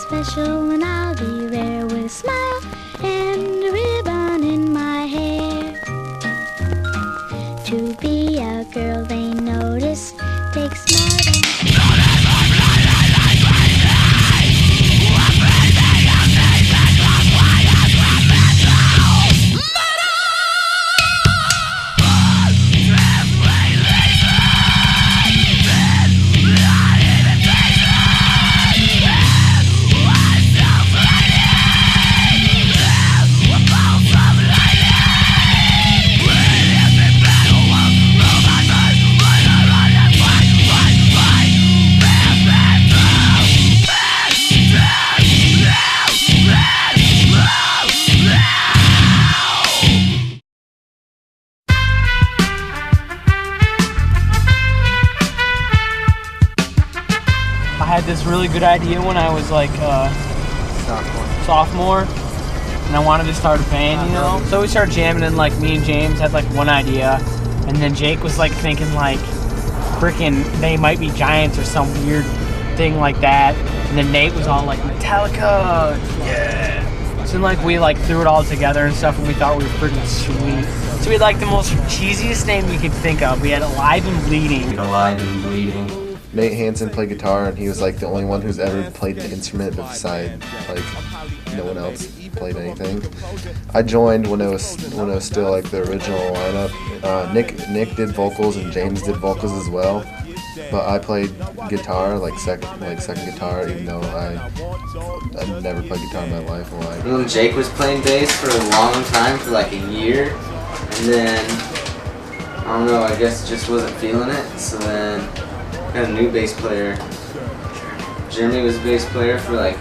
special and I'll be there with a smile and a ribbon in my hair. To be a girl they notice takes more than... I had this really good idea when I was like sophomore, and I wanted to start a band, you know? So we started jamming, and like me and James had like one idea, and then Jake was like thinking like frickin' They Might Be Giants or some weird thing like that, and then Nate was all like Metallica, yeah. So like we like threw it all together and stuff, and we thought we were freaking sweet. So we had like the most cheesiest name we could think of. We had Alive and Bleeding. Alive and Bleeding. Nate Hansen played guitar, and he was like the only one who's ever played an instrument beside like no one else played anything. I joined when it was still like the original lineup. Nick did vocals and James did vocals as well, but I played guitar like second guitar, even though I never played guitar in my life. Well, Jake was playing bass for a long time, for like a year, and then I don't know, I guess just wasn't feeling it. So then got a new bass player. Jeremy was a bass player for like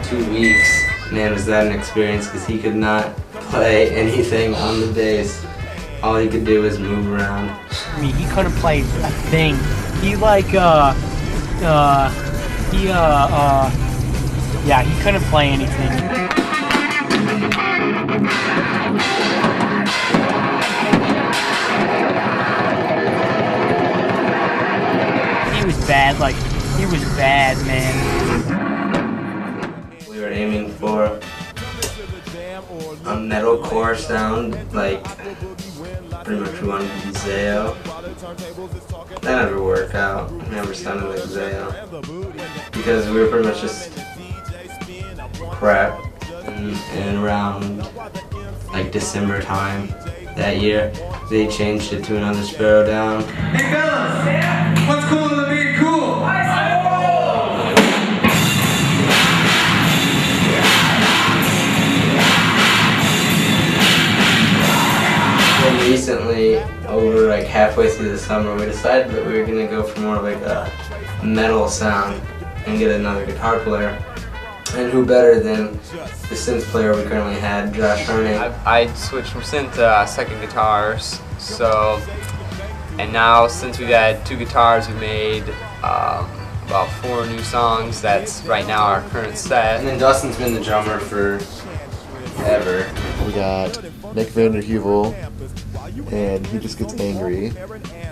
2 weeks. Man, was that an experience, because he could not play anything on the bass. All he could do was move around. I mean, he couldn't play a thing. He like yeah, he couldn't play anything. Bad, like he was bad, man. We were aiming for a metalcore sound, like pretty much we wanted to be Zayo. That never worked out. It never sounded like Zayo, because we were pretty much just crap. And around like December time that year, they changed it to another Sparrow down. Hey fellas, what's cool than being cool? Then recently, over like halfway through the summer, we decided that we were gonna go for more of like a metal sound and get another guitar player. And who better than the synth player we currently had, Josh Harney. I switched from synth to second guitars, and now since we've had 2 guitars, we made about 4 new songs. That's right now our current set. And then Dustin's been the drummer for ever. We got Nick Vanderheuvel, and he just gets angry.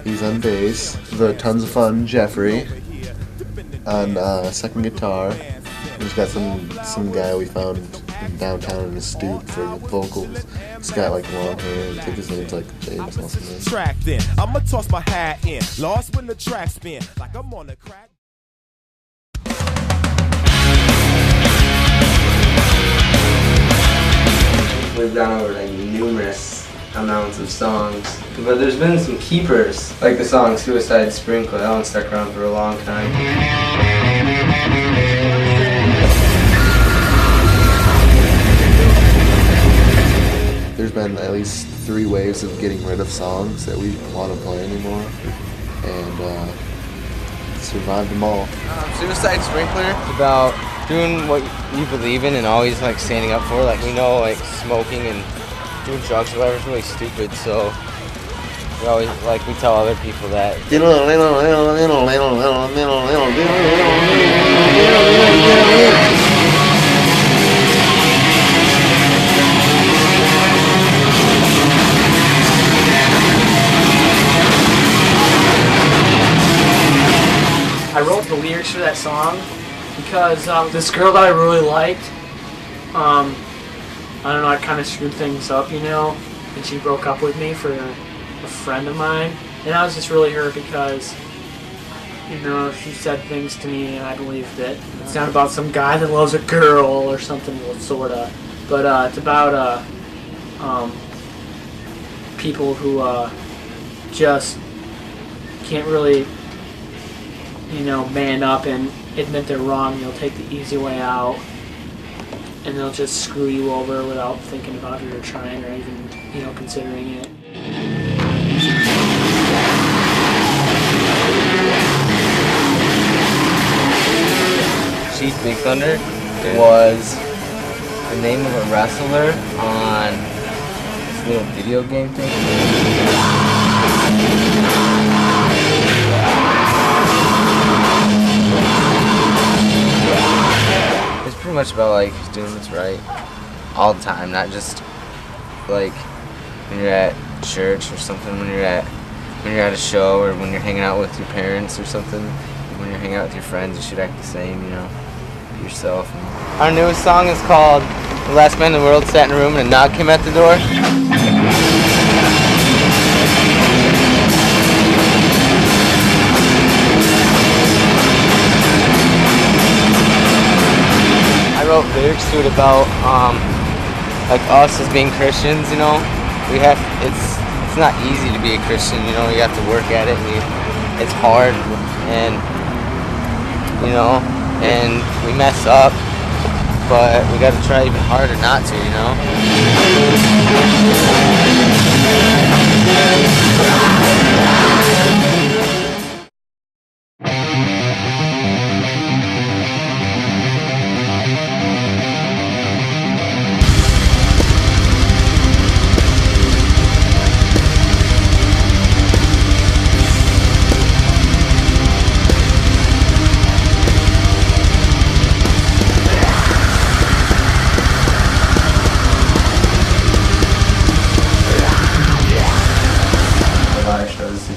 He's on bass. The Tons of Fun Jeffrey on second guitar. We've got some guy we found in downtown in a stoop for the vocals. He's got like long hair, and I think his name's like James or something. Track then, I'ma toss my hat in. Lost when the track spin, like I'm on a crack. We've gone over like numerous amounts of songs, but there's been some keepers, like the song Suicide Sprinkle. That one stuck around for a long time. There's been at least 3 waves of getting rid of songs that we want to play anymore, and survived them all. Suicide Sprinkler is about doing what you believe in and always like standing up for. Like we know like smoking and doing drugs or whatever is really stupid, so we always we tell other people that. I wrote the lyrics for that song because this girl that I really liked, I don't know, I kind of screwed things up, you know, and she broke up with me for a friend of mine, and I was just really hurt because, you know, she said things to me and I believed it. It's not about some guy that loves a girl or something, well, sorta, but it's about people who just can't really, you know, man up and admit they're wrong. They'll take the easy way out, and they'll just screw you over without thinking about it or trying or even, you know, considering it. She's Big Thunder was the name of a wrestler on this little video game thing. It's pretty much about like doing what's right all the time, not just like when you're at church or something, when you're at a show or when you're hanging out with your parents or something. When you're hanging out with your friends, you should act the same, you know, yourself. Our newest song is called "The Last Man in the World Sat in a Room and a Knock Came at the Door." I wrote lyrics to it about like us as being Christians, you know. It's not easy to be a Christian, you know. You have to work at it, and it's hard, and you know, and we mess up, but we got to try even harder not to, you know.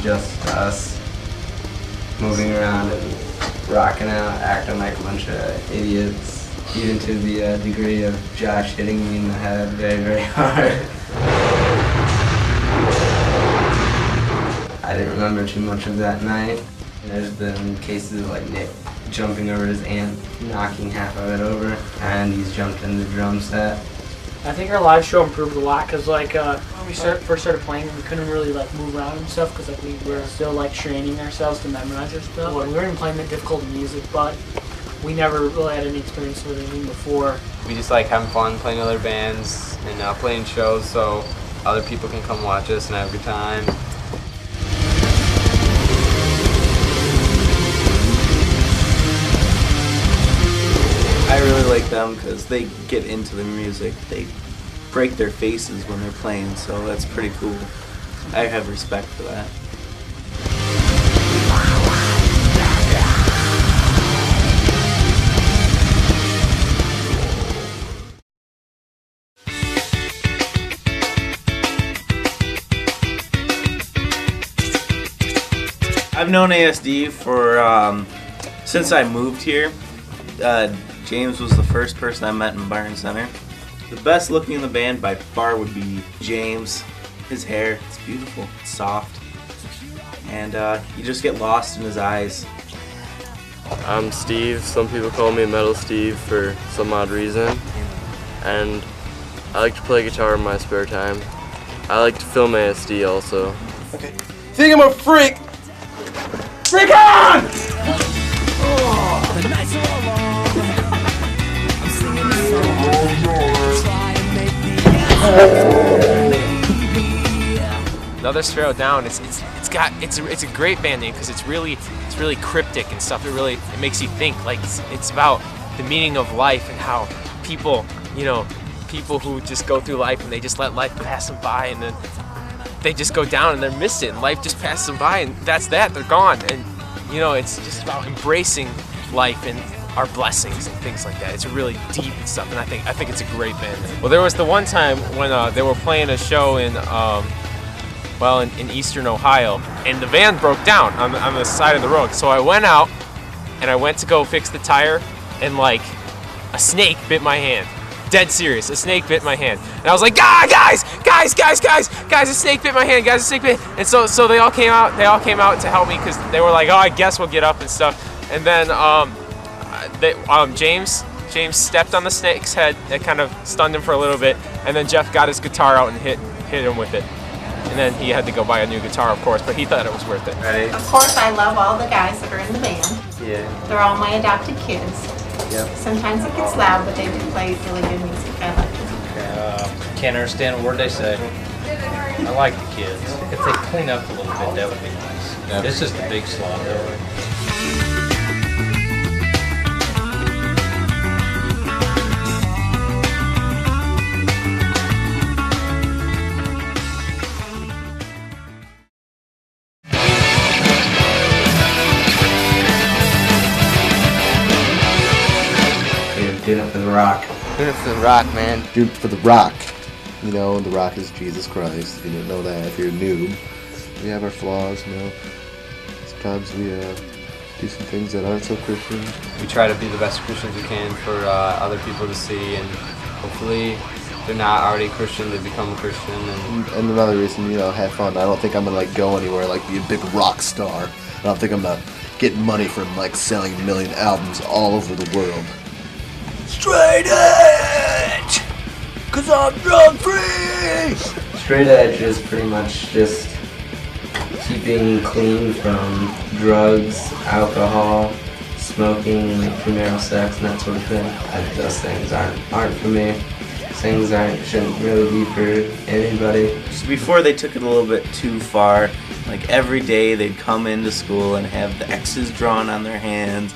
Just us moving around and rocking out, acting like a bunch of idiots, even to the degree of Josh hitting me in the head very, very hard. I didn't remember too much of that night. There's been cases of like Nick jumping over his amp, knocking half of it over, and he's jumped in the drum set. I think our live show improved a lot because, like, when we first started playing, we couldn't really like move around and stuff because like we were still like training ourselves to memorize our stuff. We weren't even playing that difficult music, but we never really had any experience with anything before. We just like having fun playing other bands and playing shows so other people can come watch us and have a good time. I really like them because they get into the music. They break their faces when they're playing, so that's pretty cool. I have respect for that. I've known ASD for since I moved here. James was the first person I met in Barnes Center. The best looking in the band by far would be James. His hair, it's beautiful, it's soft, and you just get lost in his eyes. I'm Steve. Some people call me Metal Steve for some odd reason, and I like to play guitar in my spare time. I like to film ASD also. Okay. Think I'm a freak! Freak on! The nights are all long. I'm singing this song. Try and make Another Sparrow Down. It's a great band name because it's really cryptic and stuff. It makes you think. Like it's about the meaning of life and how people who just go through life and they just let life pass them by, and then they just go down and they're missed it, and life just passes them by, and that's that. They're gone, and it's just about embracing life and our blessings and things like that. It's really deep and stuff, and I think it's a great band. Well, there was the one time when they were playing a show in eastern Ohio, and the van broke down on the side of the road. So I went out and I went to go fix the tire, and like a snake bit my hand. Dead serious, a snake bit my hand. And I was like, guys, a snake bit my hand, guys, a snake bit. And so they all came out to help me because they were like, oh, I guess we'll get up and stuff. And then James stepped on the snake's head. It kind of stunned him for a little bit. And then Jeff got his guitar out and hit him with it. And then he had to go buy a new guitar, of course, but he thought it was worth it. Right. Of course, I love all the guys that are in the band. Yeah. They're all my adopted kids. Yep. Sometimes it gets loud, but they do play really good music. I like it. Can't understand a word they say. I like the kids. If they clean up a little bit, that would be nice. Yeah. This is the big slog, though. Doing it for the rock. Doing it for the rock, man. Doing it for the rock. You know, the rock is Jesus Christ. If you didn't know that, if you're a noob. We have our flaws, you know. Sometimes we do some things that aren't so Christian. We try to be the best Christians we can for other people to see, and hopefully if they're not already Christian, they become a Christian. And another reason, you know, have fun. I don't think I'm gonna like go anywhere, like be a big rock star. I don't think I'm gonna get money from like selling a million albums all over the world. Straight edge! 'Cause I'm drug free! Straight edge is pretty much just keeping clean from drugs, alcohol, smoking, premarital sex, and that sort of thing. Those things aren't for me. Things shouldn't really be for anybody. So before they took it a little bit too far, like every day they'd come into school and have the X's drawn on their hands.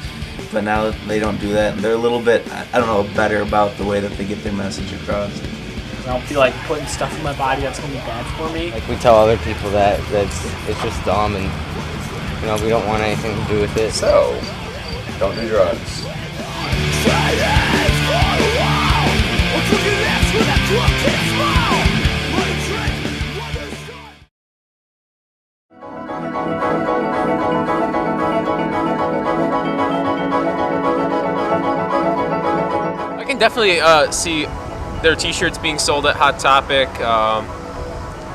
But now they don't do that, and they're a little bit, I don't know, better about the way that they get their message across. I don't feel like putting stuff in my body that's going to be bad for me. Like we tell other people that it's just dumb, and you know we don't want anything to do with it. So, don't do drugs. I can definitely see their T-shirts being sold at Hot Topic.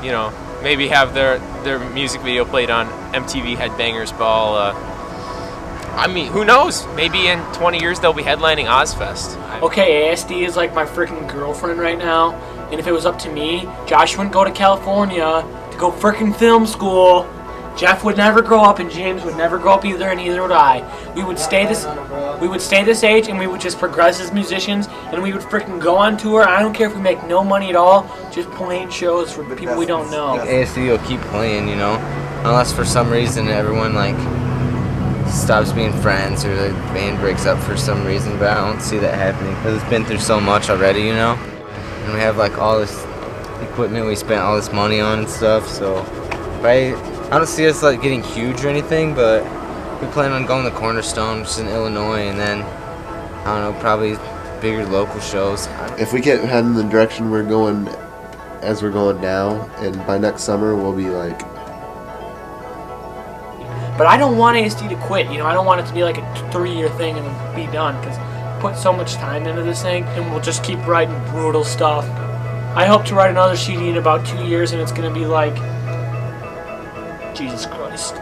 You know, maybe have their music video played on MTV Headbangers Ball. I mean, who knows? Maybe in 20 years they'll be headlining Ozfest. Okay, ASD is like my freaking girlfriend right now, and if it was up to me, Josh wouldn't go to California to go freaking film school. Jeff would never grow up, and James would never grow up either, and neither would I. We would stay this age, and we would just progress as musicians, and we would freaking go on tour. I don't care if we make no money at all, just playing shows for people we don't know. Like ASD will keep playing, you know, unless for some reason everyone like stops being friends or the band breaks up for some reason. But I don't see that happening because it's been through so much already, you know. And we have like all this equipment we spent all this money on and stuff. So I don't see us like getting huge or anything, but we plan on going to Cornerstone, which is in Illinois, and then I don't know, probably bigger local shows. If we get heading in the direction we're going, as we're going now, and by next summer we'll be like. But I don't want ASD to quit. You know, I don't want it to be like a 3-year thing and then be done, because put so much time into this thing, and we'll just keep writing brutal stuff. I hope to write another CD in about 2 years, and it's gonna be like Jesus Christ.